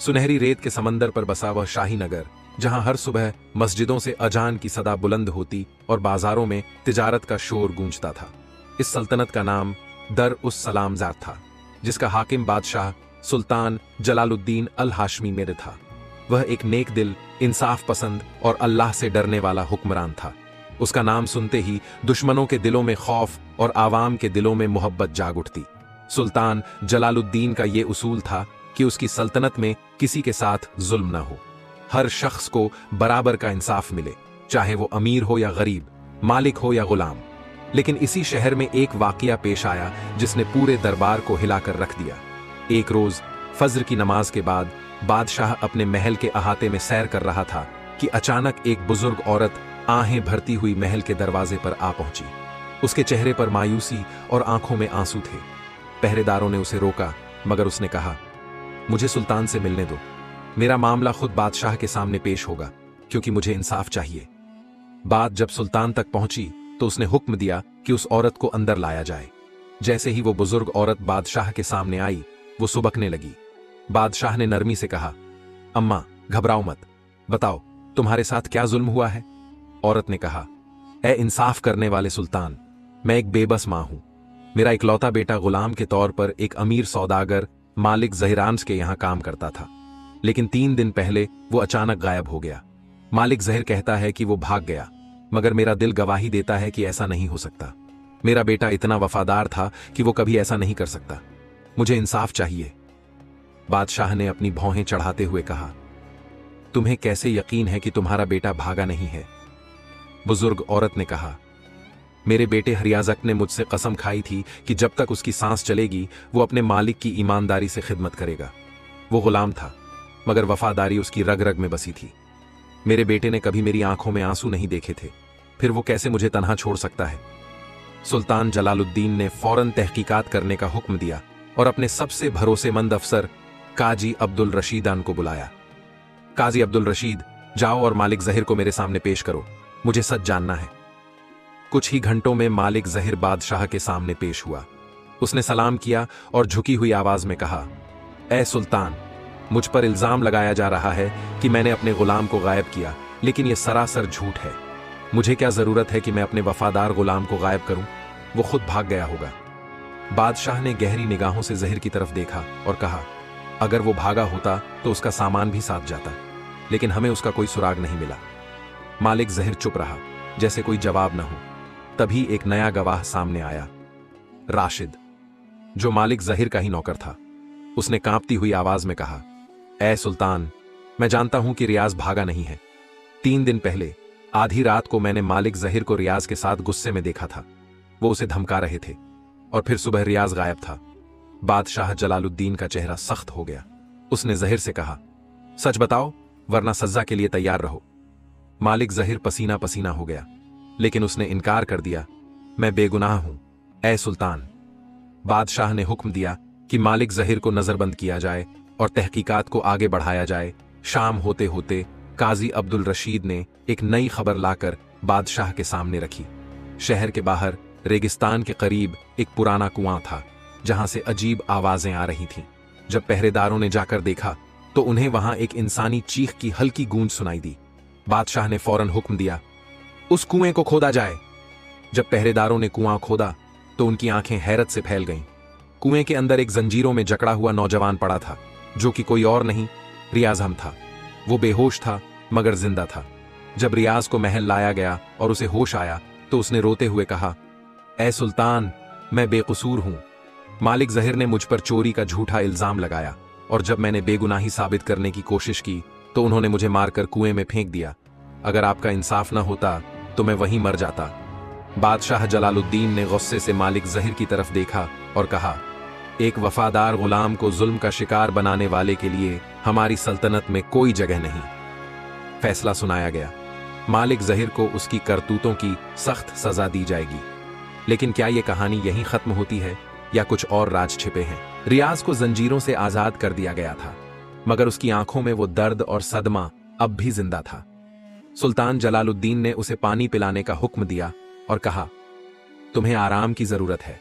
सुनहरी रेत के समंदर पर बसा वह शाही नगर, जहां हर सुबह मस्जिदों से अजान की सदा बुलंद होती और बाजारों में तिजारत का शोर गूंजता था। इस सल्तनत का नाम दर उस सलामजार था, जिसका हाकिम बादशाह सुल्तान जलालुद्दीन अल हाशमी मेरे था। वह एक नेक दिल, इंसाफ पसंद और अल्लाह से डरने वाला हुक्मरान था। उसका नाम सुनते ही दुश्मनों के दिलों में खौफ और आवाम के दिलों में मोहब्बत जाग उठती। सुल्तान जलालुद्दीन का ये उसूल था कि उसकी सल्तनत में किसी के साथ जुल्म न हो, हर शख्स को बराबर का इंसाफ मिले, चाहे वो अमीर हो या गरीब, मालिक हो या गुलाम। लेकिन इसी शहर में एक वाकया पेश आया जिसने पूरे दरबार को हिलाकर रख दिया। एक रोज फज्र की नमाज के बाद बादशाह अपने महल के अहाते में सैर कर रहा था कि अचानक एक बुजुर्ग औरत आहें भरती हुई महल के दरवाजे पर आ पहुंची। उसके चेहरे पर मायूसी और आंखों में आंसू थे। पहरेदारों ने उसे रोका, मगर उसने कहा, मुझे सुल्तान से मिलने दो। मेरा मामला खुद बादशाह के सामने पेश होगा, क्योंकि मुझे इंसाफ चाहिए। बात जब सुल्तान तक पहुंची तो उसने हुक्म दिया कि उस औरत को अंदर लाया जाए। जैसे ही वो बुजुर्ग औरत बादशाह के सामने आई, वो सुबकने लगी। बादशाह ने नरमी से कहा, अम्मा घबराओ मत, बताओ तुम्हारे साथ क्या जुल्म हुआ है। औरत ने कहा, ए इंसाफ करने वाले सुल्तान, मैं एक बेबस मां हूं। मेरा इकलौता बेटा गुलाम के तौर पर एक अमीर सौदागर मालिक जहीरान्स के यहां काम करता था, लेकिन 3 दिन पहले वो अचानक गायब हो गया। मालिक जहिर कहता है कि वो भाग गया, मगर मेरा दिल गवाही देता है कि ऐसा नहीं हो सकता। मेरा बेटा इतना वफादार था कि वो कभी ऐसा नहीं कर सकता। मुझे इंसाफ चाहिए। बादशाह ने अपनी भौहें चढ़ाते हुए कहा, तुम्हें कैसे यकीन है कि तुम्हारा बेटा भागा नहीं है। बुजुर्ग औरत ने कहा, मेरे बेटे हरियाजक ने मुझसे कसम खाई थी कि जब तक उसकी सांस चलेगी वो अपने मालिक की ईमानदारी से खिदमत करेगा। वो गुलाम था, मगर वफादारी उसकी रग रग में बसी थी। मेरे बेटे ने कभी मेरी आंखों में आंसू नहीं देखे थे, फिर वो कैसे मुझे तन्हा छोड़ सकता है। सुल्तान जलालुद्दीन ने फौरन तहकीकात करने का हुक्म दिया और अपने सबसे भरोसेमंद अफसर काजी अब्दुल रशीदान को बुलाया। काजी अब्दुल रशीद, जाओ और मालिक जहिर को मेरे सामने पेश करो, मुझे सच जानना है। कुछ ही घंटों में मालिक जहिर बादशाह के सामने पेश हुआ। उसने सलाम किया और झुकी हुई आवाज में कहा, ए सुल्तान, मुझ पर इल्जाम लगाया जा रहा है कि मैंने अपने गुलाम को गायब किया, लेकिन यह सरासर झूठ है। मुझे क्या जरूरत है कि मैं अपने वफादार गुलाम को गायब करूं? वो खुद भाग गया होगा। बादशाह ने गहरी निगाहों से जहिर की तरफ देखा और कहा, अगर वो भागा होता तो उसका सामान भी साथ जाता, लेकिन हमें उसका कोई सुराग नहीं मिला। मालिक जहिर चुप रहा, जैसे कोई जवाब न हो। तभी एक नया गवाह सामने आया, राशिद, जो मालिक जहिर का ही नौकर था। उसने कांपती हुई आवाज में कहा, ए सुल्तान, मैं जानता हूं कि रियाज भागा नहीं है। 3 दिन पहले आधी रात को मैंने मालिक जहिर को रियाज के साथ गुस्से में देखा था। वो उसे धमका रहे थे और फिर सुबह रियाज गायब था। बादशाह जलालुद्दीन का चेहरा सख्त हो गया। उसने जहिर से कहा, सच बताओ, वरना सज्जा के लिए तैयार रहो। मालिक जहिर पसीना पसीना हो गया, लेकिन उसने इनकार कर दिया, मैं बेगुनाह हूं, ए सुल्तान। बादशाह ने हुक्म दिया कि मालिक जहिर को नजरबंद किया जाए और तहकीकात को आगे बढ़ाया जाए। शाम होते होते काजी अब्दुल रशीद ने एक नई खबर लाकर बादशाह के सामने रखी। शहर के बाहर रेगिस्तान के करीब एक पुराना कुआं था, जहां से अजीब आवाजें आ रही थीं। जब पहरेदारों ने जाकर देखा तो उन्हें वहां एक इंसानी चीख की हल्की गूंज सुनाई दी। बादशाह ने फौरन हुक्म दिया, उस कुएं को खोदा जाए। जब पहरेदारों ने कुआं खोदा तो उनकी आंखें हैरत से फैल गईं। कुएं के अंदर एक जंजीरों में जकड़ा हुआ नौजवान पड़ा था, जो कि कोई और नहीं, रियाज हम था। वो बेहोश था मगर जिंदा था। जब रियाज को महल लाया गया और उसे होश आया तो उसने रोते हुए कहा, ए सुल्तान, मैं बेकसूर हूं। मालिक जहिर ने मुझ पर चोरी का झूठा इल्जाम लगाया और जब मैंने बेगुनाही साबित करने की कोशिश की तो उन्होंने मुझे मारकर कुएं में फेंक दिया। अगर आपका इंसाफ न होता तो मैं वहीं मर जाता। बादशाह जलालुद्दीन ने गुस्से से मालिक जहिर की तरफ देखा और कहा, एक वफादार गुलाम को जुल्म का शिकार बनाने वाले के लिए हमारी सल्तनत में कोई जगह नहीं। फैसला सुनाया गया, मालिक जहिर को उसकी करतूतों की सख्त सजा दी जाएगी। लेकिन क्या यह कहानी यहीं खत्म होती है या कुछ और राज छिपे हैं? रियाज को जंजीरों से आजाद कर दिया गया था, मगर उसकी आंखों में वो दर्द और सदमा अब भी जिंदा था। सुल्तान जलालुद्दीन ने उसे पानी पिलाने का हुक्म दिया और कहा, तुम्हें आराम की जरूरत है,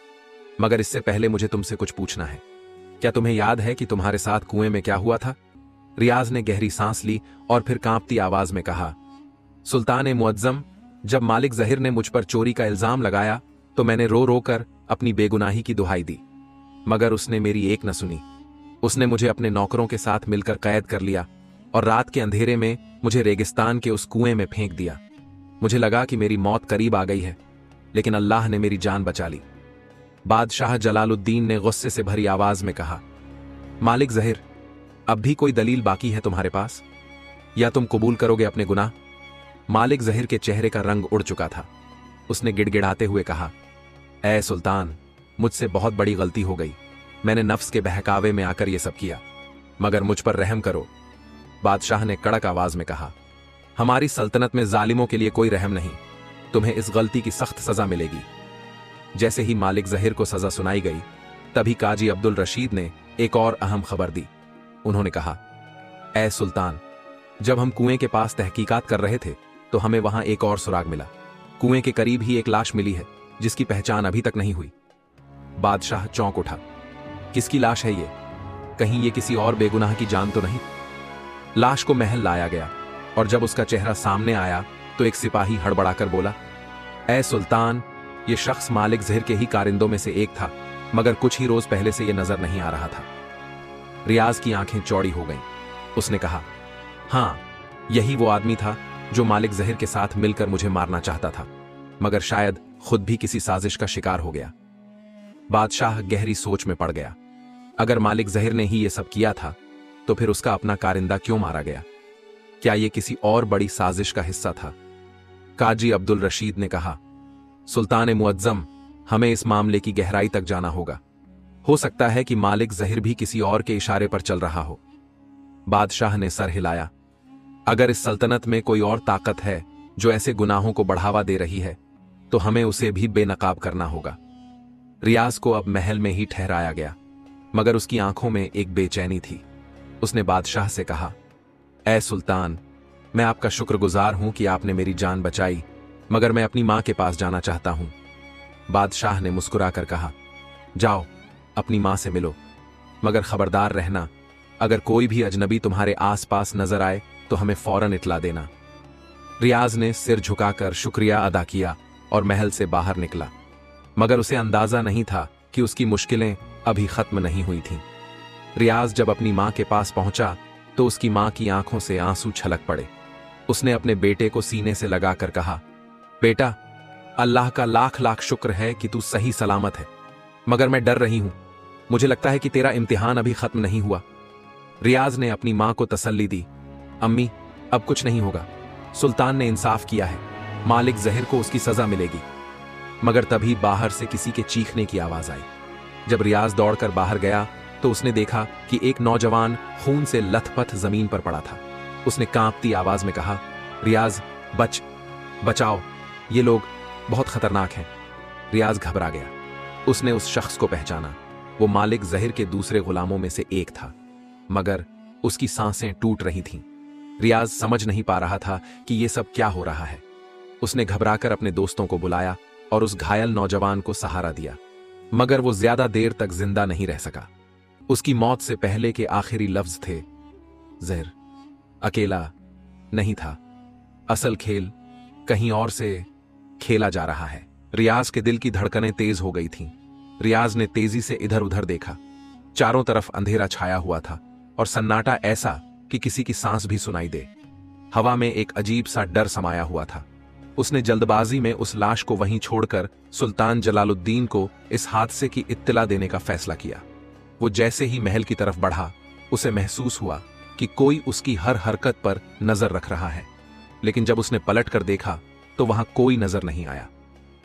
मगर इससे पहले मुझे तुमसे कुछ पूछना है। क्या तुम्हें याद है कि तुम्हारे साथ कुएं में क्या हुआ था? रियाज ने गहरी सांस ली और फिर कांपती आवाज में कहा, सुल्तान मुअज्जम, जब मालिक जहिर ने मुझ पर चोरी का इल्जाम लगाया तो मैंने रो रो कर अपनी बेगुनाही की दुहाई दी, मगर उसने मेरी एक न सुनी। उसने मुझे अपने नौकरों के साथ मिलकर कैद कर लिया और रात के अंधेरे में मुझे रेगिस्तान के उस कुएं में फेंक दिया। मुझे लगा कि मेरी मौत करीब आ गई है, लेकिन अल्लाह ने मेरी जान बचा ली। बादशाह जलालुद्दीन ने गुस्से से भरी आवाज में कहा, मालिक जहिर, अब भी कोई दलील बाकी है तुम्हारे पास, या तुम कबूल करोगे अपने गुनाह? मालिक जहिर के चेहरे का रंग उड़ चुका था। उसने गिड़गिड़ाते हुए कहा, ऐ सुल्तान, मुझसे बहुत बड़ी गलती हो गई। मैंने नफ्स के बहकावे में आकर यह सब किया, मगर मुझ पर रहम करो। बादशाह ने कड़क आवाज में कहा, हमारी सल्तनत में जालिमों के लिए कोई रहम नहीं। तुम्हें इस गलती की सख्त सजा मिलेगी। जैसे ही मालिक जहिर को सजा सुनाई गई, तभी काजी अब्दुल रशीद ने एक और अहम खबर दी। उन्होंने कहा, ऐ सुल्तान, जब हम कुएं के पास तहकीकात कर रहे थे तो हमें वहां एक और सुराग मिला। कुएं के करीब ही एक लाश मिली है जिसकी पहचान अभी तक नहीं हुई। बादशाह चौंक उठा। किसकी लाश है ये? कहीं ये किसी और बेगुनाह की जान तो नहीं? लाश को महल लाया गया और जब उसका चेहरा सामने आया तो एक सिपाही हड़बड़ाकर बोला, ऐ सुल्तान, ये शख्स मालिक जहिर के ही कारिंदों में से एक था, मगर कुछ ही रोज पहले से यह नजर नहीं आ रहा था। रियाज की आंखें चौड़ी हो गईं। उसने कहा, हां, यही वो आदमी था जो मालिक जहिर के साथ मिलकर मुझे मारना चाहता था, मगर शायद खुद भी किसी साजिश का शिकार हो गया। बादशाह गहरी सोच में पड़ गया। अगर मालिक जहिर ने ही यह सब किया था तो फिर उसका अपना कारिंदा क्यों मारा गया? क्या यह किसी और बड़ी साजिश का हिस्सा था? काजी अब्दुल रशीद ने कहा, सुल्तान मुअज्जम, हमें इस मामले की गहराई तक जाना होगा। हो सकता है कि मालिक जहिर भी किसी और के इशारे पर चल रहा हो। बादशाह ने सर हिलाया। अगर इस सल्तनत में कोई और ताकत है जो ऐसे गुनाहों को बढ़ावा दे रही है तो हमें उसे भी बेनकाब करना होगा। रियाज को अब महल में ही ठहराया गया, मगर उसकी आंखों में एक बेचैनी थी। उसने बादशाह से कहा, ऐ सुल्तान, मैं आपका शुक्रगुजार हूं कि आपने मेरी जान बचाई, मगर मैं अपनी मां के पास जाना चाहता हूं। बादशाह ने मुस्कुराकर कहा, जाओ, अपनी मां से मिलो, मगर खबरदार रहना, अगर कोई भी अजनबी तुम्हारे आसपास नजर आए तो हमें फौरन इतला देना। रियाज ने सिर झुकाकर शुक्रिया अदा किया और महल से बाहर निकला, मगर उसे अंदाजा नहीं था कि उसकी मुश्किलें अभी खत्म नहीं हुई थीं। रियाज जब अपनी मां के पास पहुंचा तो उसकी मां की आंखों से आंसू छलक पड़े। उसने अपने बेटे को सीने से लगाकर कहा, बेटा, अल्लाह का लाख लाख शुक्र है कि तू सही सलामत है, मगर मैं डर रही हूं। मुझे लगता है कि तेरा इम्तिहान अभी खत्म नहीं हुआ। रियाज ने अपनी मां को तसल्ली दी, अम्मी, अब कुछ नहीं होगा। सुल्तान ने इंसाफ किया है, मालिक जहिर को उसकी सजा मिलेगी। मगर तभी बाहर से किसी के चीखने की आवाज आई। जब रियाज दौड़कर बाहर गया तो उसने देखा कि एक नौजवान खून से लथपथ जमीन पर पड़ा था। उसने कांपती आवाज में कहा, रियाज, बचाओ, ये लोग बहुत खतरनाक हैं। रियाज घबरा गया। उसने उस शख्स को पहचाना। वो मालिक जहिर के दूसरे गुलामों में से एक था, मगर उसकी सांसें टूट रही थीं। रियाज समझ नहीं पा रहा था कि यह सब क्या हो रहा है। उसने घबराकर अपने दोस्तों को बुलाया और उस घायल नौजवान को सहारा दिया, मगर वो ज्यादा देर तक जिंदा नहीं रह सका। उसकी मौत से पहले के आखिरी लफ्ज थे, जहिर अकेला नहीं था, असल खेल कहीं और से खेला जा रहा है। रियाज के दिल की धड़कनें तेज हो गई थीं। रियाज ने तेजी से इधर उधर देखा। चारों तरफ अंधेरा छाया हुआ था और सन्नाटा ऐसा कि किसी की सांस भी सुनाई दे। हवा में एक अजीब सा डर समाया हुआ था। उसने जल्दबाजी में उस लाश को वहीं छोड़कर सुल्तान जलालुद्दीन को इस हादसे की इत्तला देने का फैसला किया। वो जैसे ही महल की तरफ बढ़ा, उसे महसूस हुआ कि कोई उसकी हर हरकत पर नजर रख रहा है, लेकिन जब उसने पलट कर देखा तो वहां कोई नजर नहीं आया।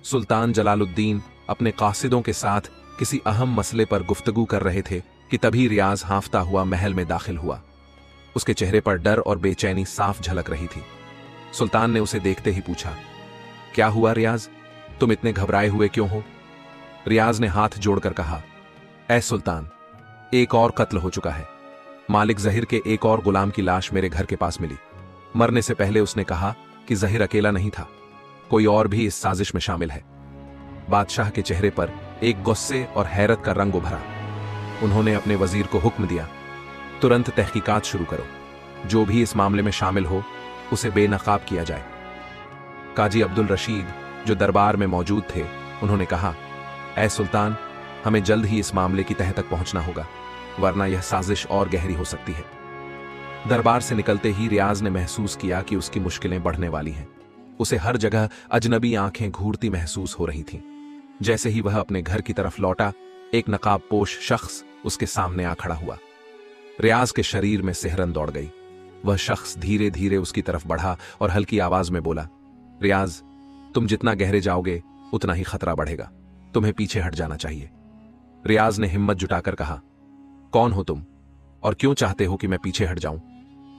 सुल्तान जलालुद्दीन अपने कासिदों के साथ किसी अहम मसले पर गुफ्तगू कर रहे थे कि तभी रियाज हांफता हुआ महल में दाखिल हुआ। उसके चेहरे पर डर और बेचैनी साफ झलक रही थी। सुल्तान ने उसे देखते ही पूछा, क्या हुआ रियाज, तुम इतने घबराए हुए क्यों हो? रियाज ने हाथ जोड़कर कहा, ऐ सुल्तान, एक और कत्ल हो चुका है। मालिक जहिर के एक और गुलाम की लाश मेरे घर के पास मिली। मरने से पहले उसने कहा कि जहिर अकेला नहीं था, कोई और भी इस साजिश में शामिल है। बादशाह के चेहरे पर एक गुस्से और हैरत का रंग उभरा। उन्होंने अपने वजीर को हुक्म दिया, तुरंत तहकीकात शुरू करो। जो भी इस मामले में शामिल हो उसे बेनकाब किया जाए। काजी अब्दुल रशीद जो दरबार में मौजूद थे, उन्होंने कहा, ऐ सुल्तान, हमें जल्द ही इस मामले की तह तक पहुंचना होगा, वरना यह साजिश और गहरी हो सकती है। दरबार से निकलते ही रियाज ने महसूस किया कि उसकी मुश्किलें बढ़ने वाली हैं। उसे हर जगह अजनबी आंखें घूरती महसूस हो रही थीं। जैसे ही वह अपने घर की तरफ लौटा, एक नकाबपोश शख्स उसके सामने आ खड़ा हुआ। रियाज के शरीर में सिहरन दौड़ गई। वह शख्स धीरे धीरे उसकी तरफ बढ़ा और हल्की आवाज में बोला, रियाज, तुम जितना गहरे जाओगे उतना ही खतरा बढ़ेगा, तुम्हें पीछे हट जाना चाहिए। रियाज ने हिम्मत जुटाकर कहा, कौन हो तुम और क्यों चाहते हो कि मैं पीछे हट जाऊं?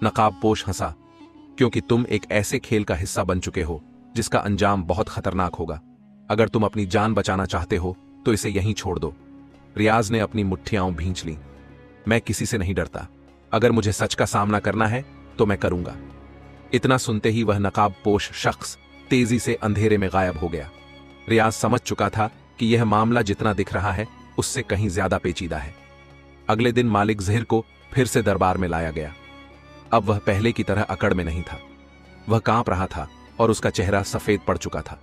नकाबपोश हंसा, क्योंकि तुम एक ऐसे खेल का हिस्सा बन चुके हो जिसका अंजाम बहुत खतरनाक होगा। अगर तुम अपनी जान बचाना चाहते हो तो इसे यहीं छोड़ दो। रियाज ने अपनी मुट्ठियां भींच लीं। मैं किसी से नहीं डरता, अगर मुझे सच का सामना करना है तो मैं करूंगा। इतना सुनते ही वह नकाबपोश शख्स तेजी से अंधेरे में गायब हो गया। रियाज समझ चुका था कि यह मामला जितना दिख रहा है उससे कहीं ज्यादा पेचीदा है। अगले दिन मालिक ज़हिर को फिर से दरबार में लाया गया। अब वह पहले की तरह अकड़ में नहीं था। वह कांप रहा था और उसका चेहरा सफेद पड़ चुका था।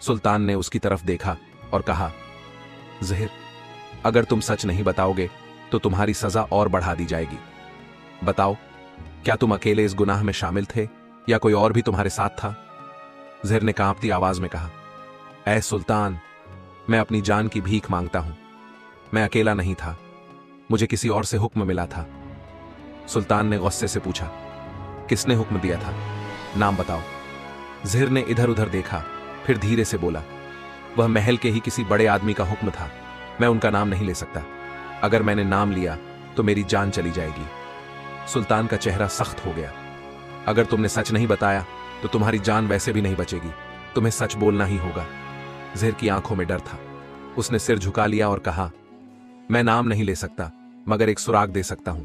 सुल्तान ने उसकी तरफ देखा और कहा, ज़हिर, अगर तुम सच नहीं बताओगे तो तुम्हारी सजा और बढ़ा दी जाएगी। बताओ, क्या तुम अकेले इस गुनाह में शामिल थे या कोई और भी तुम्हारे साथ था? ज़हिर ने कांपती आवाज में कहा, ऐ सुल्तान, मैं अपनी जान की भीख मांगता हूं। मैं अकेला नहीं था, मुझे किसी और से हुक्म मिला था। सुल्तान ने गुस्से से पूछा, किसने हुक्म दिया था? नाम बताओ। ज़हिर ने इधर उधर देखा, फिर धीरे से बोला, वह महल के ही किसी बड़े आदमी का हुक्म था। मैं उनका नाम नहीं ले सकता। अगर मैंने नाम लिया तो मेरी जान चली जाएगी। सुल्तान का चेहरा सख्त हो गया। अगर तुमने सच नहीं बताया तो तुम्हारी जान वैसे भी नहीं बचेगी। तुम्हें सच बोलना ही होगा। ज़हिर की आंखों में डर था। उसने सिर झुका लिया और कहा, मैं नाम नहीं ले सकता, मगर एक सुराग दे सकता हूं।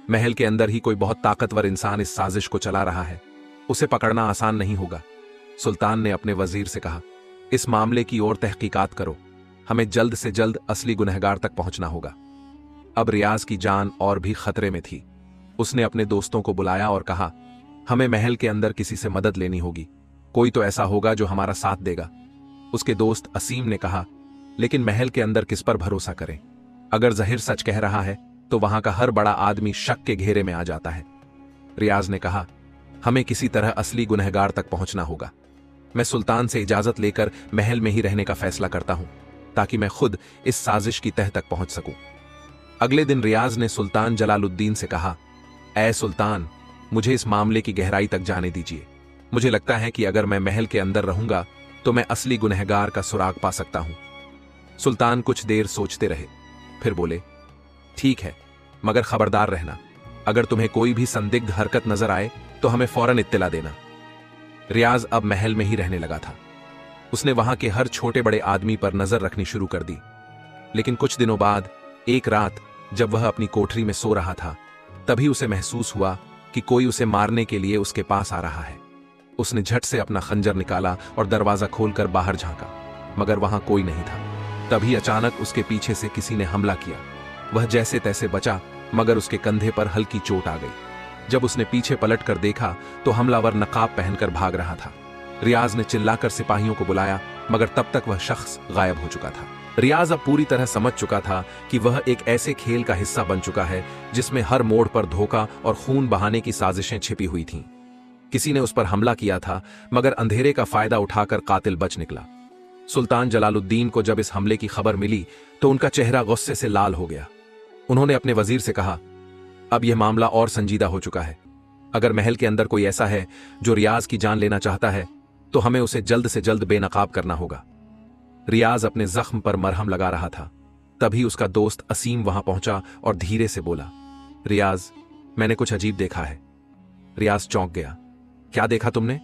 महल के अंदर ही कोई बहुत ताकतवर इंसान इस साजिश को चला रहा है। उसे पकड़ना आसान नहीं होगा। सुल्तान ने अपने वजीर से कहा, इस मामले की ओर तहकीकात करो। हमें जल्द से जल्द असली गुनहगार तक पहुंचना होगा। अब रियाज की जान और भी खतरे में थी। उसने अपने दोस्तों को बुलाया और कहा, हमें महल के अंदर किसी से मदद लेनी होगी। कोई तो ऐसा होगा जो हमारा साथ देगा। उसके दोस्त असीम ने कहा, लेकिन महल के अंदर किस पर भरोसा करें? अगर ज़हिर सच कह रहा है तो वहां का हर बड़ा आदमी शक के घेरे में आ जाता है। रियाज ने कहा, हमें किसी तरह असली गुनहगार तक पहुंचना होगा। मैं सुल्तान से इजाजत लेकर महल में ही रहने का फैसला करता हूं, ताकि मैं खुद इस साजिश की तह तक पहुंच सकूं। अगले दिन रियाज ने सुल्तान जलालुद्दीन से कहा, ऐ सुल्तान, मुझे इस मामले की गहराई तक जाने दीजिए। मुझे लगता है कि अगर मैं महल के अंदर रहूंगा तो मैं असली गुनहगार का सुराग पा सकता हूं। सुल्तान कुछ देर सोचते रहे, फिर बोले, ठीक है, मगर खबरदार रहना। अगर तुम्हें कोई भी संदिग्ध हरकत नजर आए तो हमें फौरन इत्तला देना। रियाज अब महल में ही रहने लगा था। उसने वहां के हर छोटे बड़े आदमी पर नजर रखनी शुरू कर दी। लेकिन कुछ दिनों बाद एक रात जब वह अपनी कोठरी में सो रहा था, तभी उसे महसूस हुआ कि कोई उसे मारने के लिए उसके पास आ रहा है। उसने झट से अपना खंजर निकाला और दरवाजा खोलकर बाहर झांका, मगर वहां कोई नहीं था। तभी अचानक उसके पीछे से किसी ने हमला किया। वह जैसे तैसे बचा, मगर उसके कंधे पर हल्की चोट आ गई। जब उसने पीछे पलटकर देखा तो हमलावर नकाब पहनकर भाग रहा था। रियाज ने चिल्लाकर सिपाहियों को बुलाया, मगर तब तक वह शख्स गायब हो चुका था। रियाज अब पूरी तरह समझ चुका था कि वह एक ऐसे खेल का हिस्सा बन चुका है जिसमें हर मोड़ पर धोखा और खून बहाने की साजिशें छिपी हुई थीं। किसी ने उस पर हमला किया था, मगर अंधेरे का फायदा उठाकर कातिल बच निकला। सुल्तान जलालुद्दीन को जब इस हमले की खबर मिली तो उनका चेहरा गुस्से से लाल हो गया। उन्होंने अपने वजीर से कहा, अब यह मामला और संजीदा हो चुका है। अगर महल के अंदर कोई ऐसा है जो रियाज की जान लेना चाहता है तो हमें उसे जल्द से जल्द बेनकाब करना होगा। रियाज अपने जख्म पर मरहम लगा रहा था। तभी उसका दोस्त असीम वहां पहुंचा और धीरे से बोला, रियाज, मैंने कुछ अजीब देखा है। रियाज चौंक गया। क्या देखा तुमने?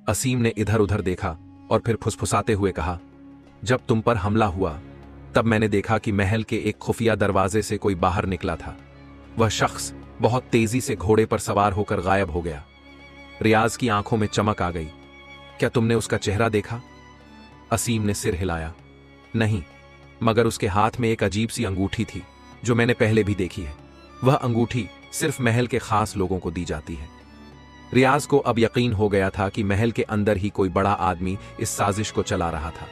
असीम ने इधर उधर देखा और फिर फुसफुसाते हुए कहा, जब तुम पर हमला हुआ तब मैंने देखा कि महल के एक खुफिया दरवाजे से कोई बाहर निकला था। वह शख्स बहुत तेजी से घोड़े पर सवार होकर गायब हो गया। रियाज की आंखों में चमक आ गई। क्या तुमने उसका चेहरा देखा? असीम ने सिर हिलाया। नहीं, मगर उसके हाथ में एक अजीब सी अंगूठी थी जो मैंने पहले भी देखी है। वह अंगूठी सिर्फ महल के खास लोगों को दी जाती है। रियाज को अब यकीन हो गया था कि महल के अंदर ही कोई बड़ा आदमी इस साजिश को चला रहा था।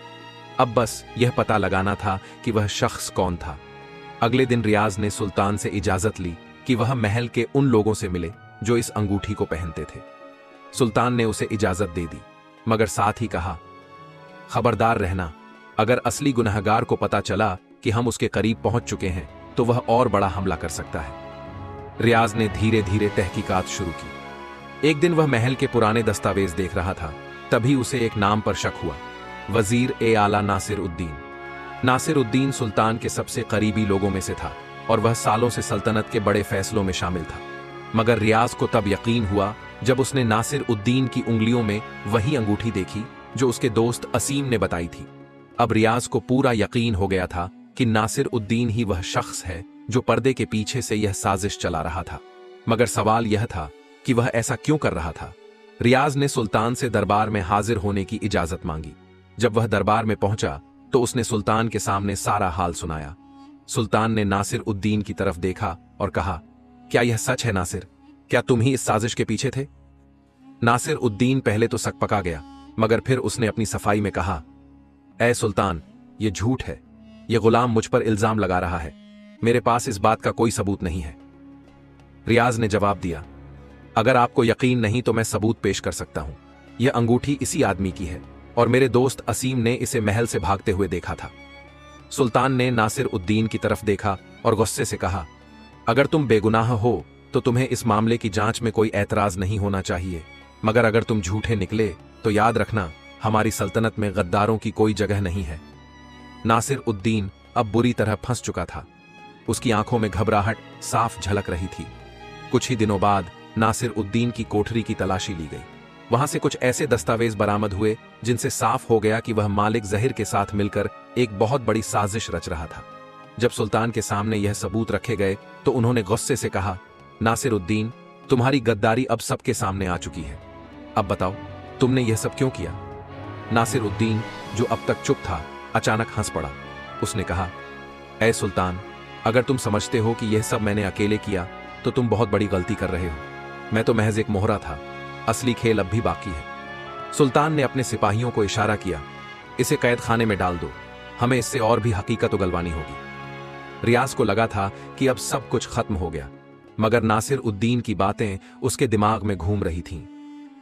अब बस यह पता लगाना था कि वह शख्स कौन था। अगले दिन रियाज ने सुल्तान से इजाजत ली कि वह महल के उन लोगों से मिले जो इस अंगूठी को पहनते थे। सुल्तान ने उसे इजाजत दे दी, मगर साथ ही कहा, खबरदार रहना, अगर असली गुनहगार को पता चला कि हम उसके करीब पहुंच चुके हैं तो वह और बड़ा हमला कर सकता है। रियाज ने धीरे धीरे तहकीकात शुरू की। एक दिन वह महल के पुराने दस्तावेज देख रहा था, तभी उसे एक नाम पर शक हुआ, वजीर ए आला नासिर उद्दीन। नासिर उद्दीन सुल्तान के सबसे करीबी लोगों में से था और वह सालों से सल्तनत के बड़े फैसलों में शामिल था। मगर रियाज को तब यकीन हुआ जब उसने नासिर उद्दीन की उंगलियों में वही अंगूठी देखी जो उसके दोस्त असीम ने बताई थी। अब रियाज को पूरा यकीन हो गया था कि नासिर उद्दीन ही वह शख्स है जो पर्दे के पीछे से यह साजिश चला रहा था। मगर सवाल यह था कि वह ऐसा क्यों कर रहा था। रियाज ने सुल्तान से दरबार में हाजिर होने की इजाजत मांगी। जब वह दरबार में पहुंचा तो उसने सुल्तान के सामने सारा हाल सुनाया। सुल्तान ने नासिर उद्दीन की तरफ देखा और कहा, क्या यह सच है नासिर? क्या तुम ही इस साजिश के पीछे थे? नासिर उद्दीन पहले तो सकपका गया, मगर फिर उसने अपनी सफाई में कहा, ऐ सुल्तान, यह झूठ है। यह गुलाम मुझ पर इल्जाम लगा रहा है। मेरे पास इस बात का कोई सबूत नहीं है। रियाज ने जवाब दिया, अगर आपको यकीन नहीं तो मैं सबूत पेश कर सकता हूं। यह अंगूठी इसी आदमी की है और मेरे दोस्त असीम ने इसे महल से भागते हुए देखा था। सुल्तान ने नासिर उद्दीन की तरफ देखा और गुस्से से कहा, अगर तुम बेगुनाह हो तो तुम्हें इस मामले की जांच में कोई ऐतराज नहीं होना चाहिए, मगर अगर तुम झूठे निकले तो याद रखना, हमारी सल्तनत में गद्दारों की कोई जगह नहीं है। नासिर उद्दीन अब बुरी तरह फंस चुका था। उसकी आंखों में घबराहट साफ झलक रही थी। कुछ ही दिनों बाद नासिर उद्दीन की कोठरी की तलाशी ली गई। वहां से कुछ ऐसे दस्तावेज बरामद हुए जिनसे साफ हो गया कि वह मालिक जहीर के साथ मिलकर एक बहुत बड़ी साजिश रच रहा था। जब सुल्तान के सामने यह सबूत रखे गए तो उन्होंने गुस्से से कहा, नासिर उद्दीन, तुम्हारी गद्दारी अब सबके सामने आ चुकी है। अब बताओ, तुमने यह सब क्यों किया? नासिर उद्दीन, जो अब तक चुप था, अचानक हंस पड़ा। उसने कहा, ऐ सुल्तान, अगर तुम समझते हो कि यह सब मैंने अकेले किया तो तुम बहुत बड़ी गलती कर रहे हो। मैं तो महज एक मोहरा था, असली खेल अब भी बाकी है। सुल्तान ने अपने सिपाहियों को इशारा किया, इसे कैद खाने में डाल दो, हमें इससे और भी हकीकत उगलवानी होगी। रियाज को लगा था कि अब सब कुछ खत्म हो गया, मगर नासिर उद्दीन की बातें उसके दिमाग में घूम रही थीं।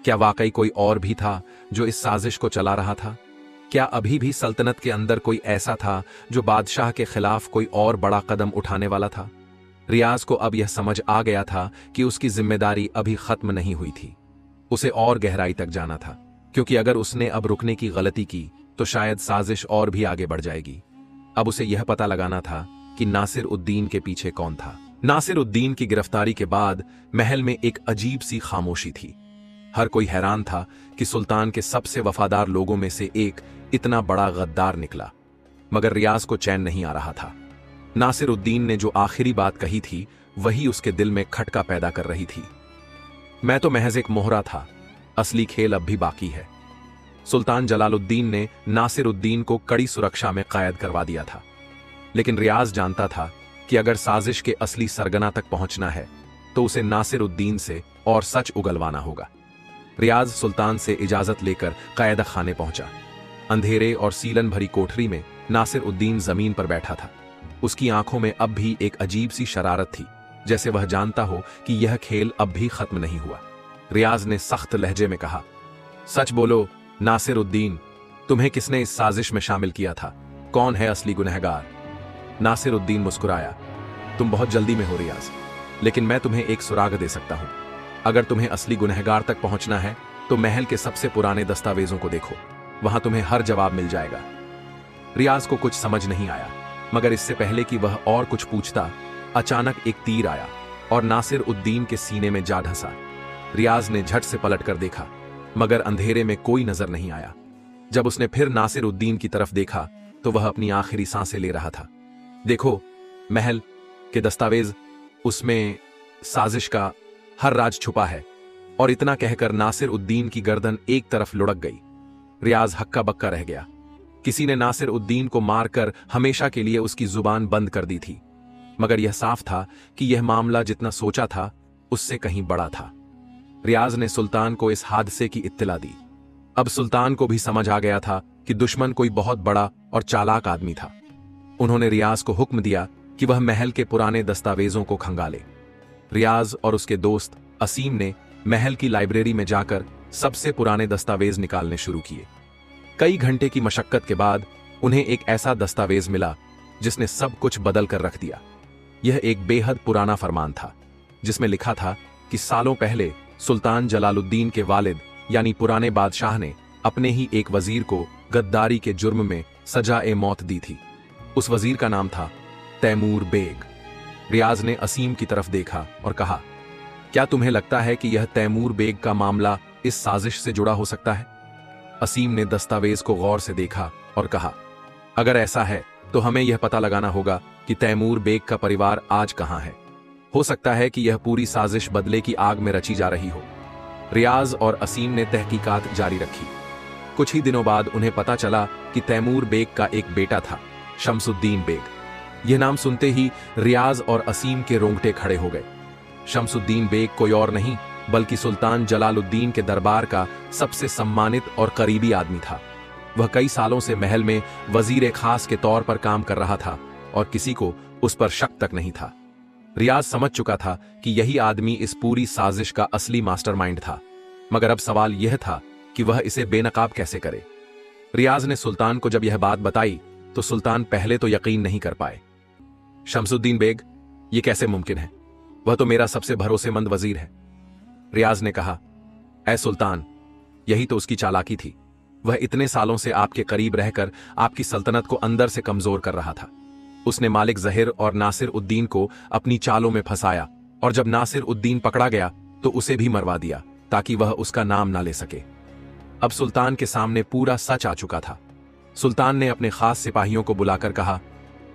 क्या वाकई कोई और भी था जो इस साजिश को चला रहा था? क्या अभी भी सल्तनत के अंदर कोई ऐसा था जो बादशाह के खिलाफ कोई और बड़ा कदम उठाने वाला था? रियाज को अब यह समझ आ गया था कि उसकी जिम्मेदारी अभी खत्म नहीं हुई थी। उसे और गहराई तक जाना था, क्योंकि अगर उसने अब रुकने की गलती की तो शायद साजिश और भी आगे बढ़ जाएगी। अब उसे यह पता लगाना था कि नासिर उद्दीन के पीछे कौन था। नासिर उद्दीन की गिरफ्तारी के बाद महल में एक अजीब सी खामोशी थी। हर कोई हैरान था कि सुल्तान के सबसे वफादार लोगों में से एक इतना बड़ा गद्दार निकला। मगर रियाज को चैन नहीं आ रहा था। नासिर उद्दीन ने जो आखिरी बात कही थी वही उसके दिल में खटका पैदा कर रही थी। मैं तो महज एक मोहरा था, असली खेल अब भी बाकी है। सुल्तान जलालुद्दीन ने नासिर उद्दीन को कड़ी सुरक्षा में कैद करवा दिया था, लेकिन रियाज जानता था कि अगर साजिश के असली सरगना तक पहुंचना है तो उसे नासिर उद्दीन से और सच उगलवाना होगा। रियाज सुल्तान से इजाजत लेकर कैद खाने पहुंचा। अंधेरे और सीलन भरी कोठरी में नासिर उद्दीन जमीन पर बैठा था। उसकी आंखों में अब भी एक अजीब सी शरारत थी, जैसे वह जानता हो कि यह खेल अब भी खत्म नहीं हुआ। रियाज ने सख्त लहजे में कहा, सच बोलो नासिर उद्दीन, तुम्हें किसने इस साजिश में शामिल किया था? कौन है असली गुनहगार? नासिर उद्दीन मुस्कुराया, तुम बहुत जल्दी में हो रियाज, लेकिन मैं तुम्हें एक सुराग दे सकता हूं। अगर तुम्हें असली गुनहगार तक पहुंचना है तो महल के सबसे पुराने दस्तावेजों को देखो, वहां तुम्हें हर जवाब मिल जाएगा। रियाज को कुछ समझ नहीं आया, मगर इससे पहले कि वह और कुछ पूछता, अचानक एक तीर आया और नासिर उद्दीन के सीने में जा ढसा। रियाज ने झट से पलट कर देखा, मगर अंधेरे में कोई नजर नहीं आया। जब उसने फिर नासिर उद्दीन की तरफ देखा तो वह अपनी आखिरी सांसें ले रहा था। देखो, महल के दस्तावेज, उसमें साजिश का हर राज छुपा है। और इतना कहकर नासिर उद्दीन की गर्दन एक तरफ लुढ़क गई। रियाज हक्का बक्का रह गया। किसी ने नासिर उद्दीन को मारकर हमेशा के लिए उसकी जुबान बंद कर दी थी। मगर यह साफ था कि यह मामला जितना सोचा था उससे कहीं बड़ा था। रियाज ने सुल्तान को इस हादसे की इत्तला दी। अब सुल्तान को भी समझ आ गया था कि दुश्मन कोई बहुत बड़ा और चालाक आदमी था। उन्होंने रियाज को हुक्म दिया कि वह महल के पुराने दस्तावेजों को खंगाले। रियाज और उसके दोस्त असीम ने महल की लाइब्रेरी में जाकर सबसे पुराने दस्तावेज निकालने शुरू किए। कई घंटे की मशक्कत के बाद उन्हें एक ऐसा दस्तावेज मिला जिसने सब कुछ बदल कर रख दिया। यह एक बेहद पुराना फरमान था जिसमें लिखा था कि सालों पहले सुल्तान जलालुद्दीन के वालिद यानी पुराने बादशाह ने अपने ही एक वजीर को गद्दारी के जुर्म में सजा-ए मौत दी थी। उस वजीर का नाम था तैमूर बेग। रियाज ने असीम की तरफ देखा और कहा, क्या तुम्हें लगता है कि यह तैमूर बेग का मामला इस साजिश से जुड़ा हो सकता है? असीम ने दस्तावेज को गौर से देखा और कहा, अगर ऐसा है तो हमें यह पता लगाना होगा कि तैमूर बेग का परिवार आज कहां है। हो सकता है कि यह पूरी साजिश बदले की आग में रची जा रही हो। रियाज और असीम ने तहकीकात जारी रखी। कुछ ही दिनों बाद उन्हें पता चला कि तैमूर बेग का एक बेटा था, शमसुद्दीन बेग। यह नाम सुनते ही रियाज और असीम के रोंगटे खड़े हो गए। शमसुद्दीन बेग कोई और नहीं बल्कि सुल्तान जलालुद्दीन के दरबार का सबसे सम्मानित और करीबी आदमी था। वह कई सालों से महल में वजीर खास के तौर पर काम कर रहा था और किसी को उस पर शक तक नहीं था। रियाज समझ चुका था कि यही आदमी इस पूरी साजिश का असली मास्टरमाइंड था, मगर अब सवाल यह था कि वह इसे बेनकाब कैसे करे। रियाज ने सुल्तान को जब यह बात बताई तो सुल्तान पहले तो यकीन नहीं कर पाए। शमसुद्दीन बेग, यह कैसे मुमकिन है? वह तो मेरा सबसे भरोसेमंद वजीर है। रियाज ने कहा, ऐ सुल्तान, यही तो उसकी चालाकी थी। वह इतने सालों से आपके करीब रहकर आपकी सल्तनत को अंदर से कमजोर कर रहा था। उसने मालिक जहिर और नासिर उद्दीन को अपनी चालों में फंसाया और जब नासिर उद्दीन पकड़ा गया तो उसे भी मरवा दिया ताकि वह उसका नाम ना ले सके। अब सुल्तान के सामने पूरा सच आ चुका था। सुल्तान ने अपने खास सिपाहियों को बुलाकर कहा,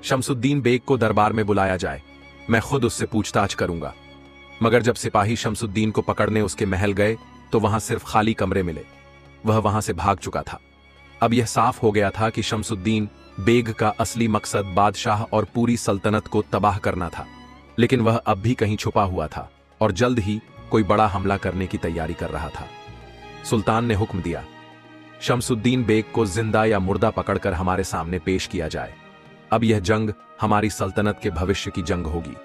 शमसुद्दीन बेग को दरबार में बुलाया जाए, मैं खुद उससे पूछताछ करूंगा। मगर जब सिपाही शमसुद्दीन को पकड़ने उसके महल गए तो वहां सिर्फ खाली कमरे मिले। वह वहां से भाग चुका था। अब यह साफ हो गया था कि शमसुद्दीन बेग का असली मकसद बादशाह और पूरी सल्तनत को तबाह करना था, लेकिन वह अब भी कहीं छुपा हुआ था और जल्द ही कोई बड़ा हमला करने की तैयारी कर रहा था। सुल्तान ने हुक्म दिया, शमसुद्दीन बेग को जिंदा या मुर्दा पकड़कर हमारे सामने पेश किया जाए। अब यह जंग हमारी सल्तनत के भविष्य की जंग होगी।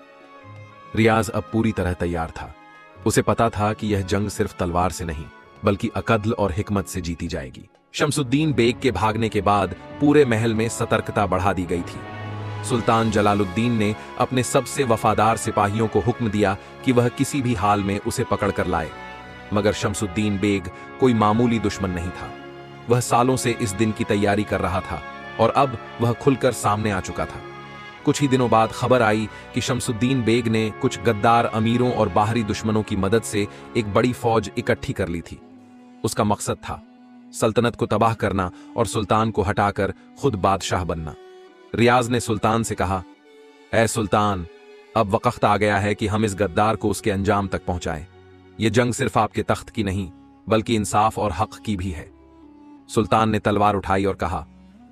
रियाज अब पूरी तरह तैयार था। उसे पता था कि यह जंग सिर्फ तलवार से नहीं बल्कि अकद्ल और हिकमत से जीती जाएगी। शमसुद्दीन बेग के भागने के बाद पूरे महल में सतर्कता बढ़ा दी गई थी। सुल्तान जलालुद्दीन ने अपने सबसे वफादार सिपाहियों को हुक्म दिया कि वह किसी भी हाल में उसे पकड़कर लाए। मगर शमसुद्दीन बेग कोई मामूली दुश्मन नहीं था। वह सालों से इस दिन की तैयारी कर रहा था और अब वह खुलकर सामने आ चुका था। कुछ ही दिनों बाद खबर आई कि शमसुद्दीन बेग ने कुछ गद्दार अमीरों और बाहरी दुश्मनों की मदद से एक बड़ी फौज इकट्ठी कर ली थी। उसका मकसद था सल्तनत को तबाह करना और सुल्तान को हटाकर खुद बादशाह बनना। रियाज ने सुल्तान से कहा, ऐ सुल्तान, अब वक्त आ गया है कि हम इस गद्दार को उसके अंजाम तक पहुंचाएं। यह जंग सिर्फ आपके तख्त की नहीं बल्कि इंसाफ और हक की भी है। सुल्तान ने तलवार उठाई और कहा,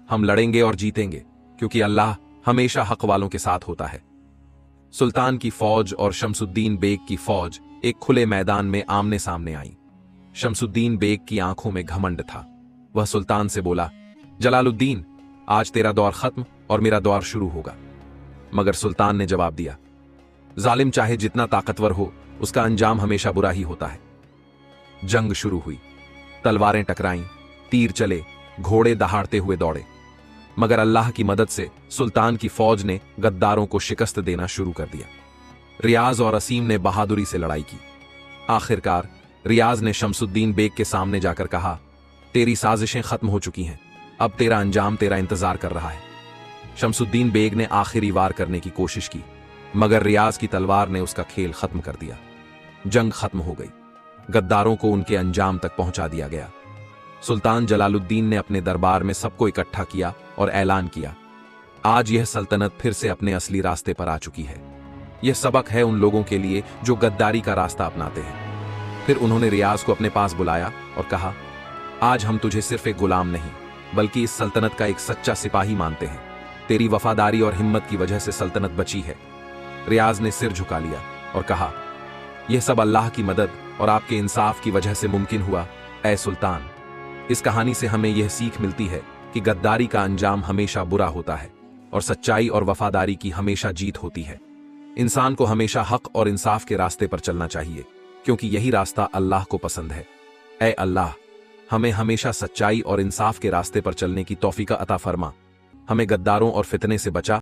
हम लड़ेंगे और जीतेंगे क्योंकि अल्लाह हमेशा हक वालों के साथ होता है। सुल्तान की फौज और शमसुद्दीन बेग की फौज एक खुले मैदान में आमने सामने आई। शमसुद्दीन बेग की आंखों में घमंड था। वह सुल्तान से बोला, जलालुद्दीन, आज तेरा दौर खत्म और मेरा दौर शुरू होगा। मगर सुल्तान ने जवाब दिया, जालिम चाहे जितना ताकतवर हो उसका अंजाम हमेशा बुरा ही होता है। जंग शुरू हुई। तलवारें टकराईं, तीर चले, घोड़े दहाड़ते हुए दौड़े, मगर अल्लाह की मदद से सुल्तान की फौज ने गद्दारों को शिकस्त देना शुरू कर दिया। रियाज और असीम ने बहादुरी से लड़ाई की। आखिरकार रियाज ने शमसुद्दीन बेग के सामने जाकर कहा, तेरी साजिशें खत्म हो चुकी हैं, अब तेरा अंजाम तेरा इंतजार कर रहा है। शमसुद्दीन बेग ने आखिरी वार करने की कोशिश की, मगर रियाज की तलवार ने उसका खेल खत्म कर दिया। जंग खत्म हो गई। गद्दारों को उनके अंजाम तक पहुंचा दिया गया। सुल्तान जलालुद्दीन ने अपने दरबार में सबको इकट्ठा किया और ऐलान किया, आज यह सल्तनत फिर से अपने असली रास्ते पर आ चुकी है। यह सबक है उन लोगों के लिए जो गद्दारी का रास्ता अपनाते हैं। फिर उन्होंने रियाज को अपने पास बुलाया और कहा, आज हम तुझे सिर्फ एक गुलाम नहीं बल्कि इस सल्तनत का एक सच्चा सिपाही मानते हैं। तेरी वफादारी और हिम्मत की वजह से सल्तनत बची है। रियाज ने सिर झुका लिया और कहा, यह सब अल्लाह की मदद और आपके इंसाफ की वजह से मुमकिन हुआ, ए सुल्तान। इस कहानी से हमें यह सीख मिलती है कि गद्दारी का अंजाम हमेशा बुरा होता है और सच्चाई और वफादारी की हमेशा जीत होती है। इंसान को हमेशा हक और इंसाफ के रास्ते पर चलना चाहिए, क्योंकि यही रास्ता अल्लाह को पसंद है। ए अल्लाह, हमें हमेशा सच्चाई और इंसाफ के रास्ते पर चलने की तौफीक अता फरमा। हमें गद्दारों और फितने से बचा